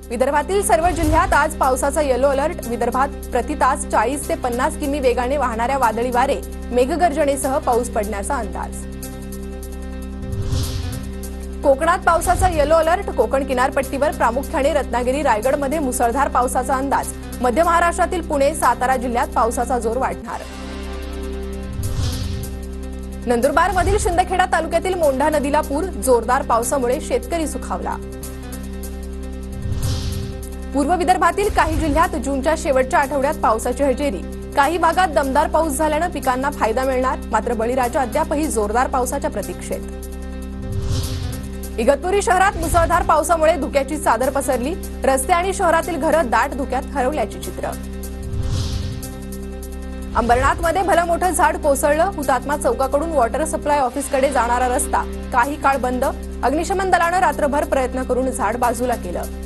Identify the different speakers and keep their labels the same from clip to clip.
Speaker 1: विदर्भातील सर्व जिल्ह्यात आज पावसाचा येलो अलर्ट. विदर्भात प्रतितास 40 ते 50 किमी वेगाने वाहणाऱ्या वादळी वारे, मेघगर्जनेसह पाऊस पडण्याचा अंदाज. कोकणात पावसाचा येलो अलर्ट. कोकण किनारपट्टीवर प्रामुख्याने रत्नागिरी, रायगडमध्ये मुसळधार पावसाचा अंदाज. मध्य महाराष्ट्रातील पुणे, सातारा जिल्ह्यात पावसाचा जोर वाढणार. नंदुरबारमधील शिंदखेडा तालुक्यातील मोंढा नदीला पूर. जोरदार पावसामुळे शेतकरी सुखावला. पूर्व विदर्भातील काही जिल्ह्यात जूनच्या शेवटच्या आठवड्यात पावसाची हजेरी. काही भागात दमदार पाऊस झाल्यानं पिकांना फायदा मिळणार. मात्र बळीराजा अद्यापही जोरदार पावसाच्या प्रतीक्षेत. इगतपुरी शहरात मुसळधार पावसामुळे धुक्याची चादर पसरली. रस्ते आणि शहरातील घरं दाट धुक्यात हरवल्याची चित्र. अंबरनाथमध्ये भलं मोठं झाड कोसळलं. हुतात्मा चौकाकडून वॉटर सप्लाय ऑफिसकडे जाणारा रस्ता काही काळ बंद. अग्निशमन दलानं रात्रभर प्रयत्न करून झाड बाजूला केलं.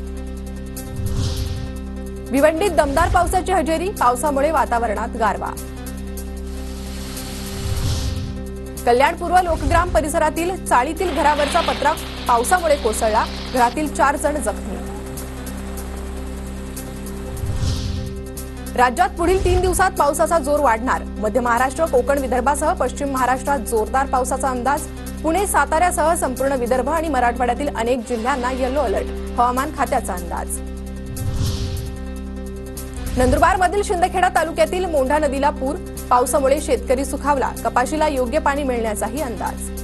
Speaker 1: भिवंडीत दमदार पावसाची हजेरी. पावसामुळे वातावरणात गारवा. कल्याणपूर्व लोकग्राम परिसरातील चाळीतील घरावरचा पत्रा पावसामुळे कोसळला. घरातील 4 जण जखमी. राज्यात पुढील 3 दिवसात पावसाचा जोर वाढणार. मध्य महाराष्ट्र, कोकण, विदर्भासह पश्चिम महाराष्ट्रात जोरदार पावसाचा अंदाज. पुणे, साताऱ्यासह संपूर्ण विदर्भ आणि मराठवाड्यातील अनेक जिल्ह्यांना येलो अलर्ट. हवामान खात्याचा अंदाज. नंदुरबारमधील शिंदखेडा तालुक्यातील मोंढा नदीला पूर. पावसामुळे शेतकरी सुखावला. कपाशीला योग्य पाणी मिळण्याचाही अंदाज.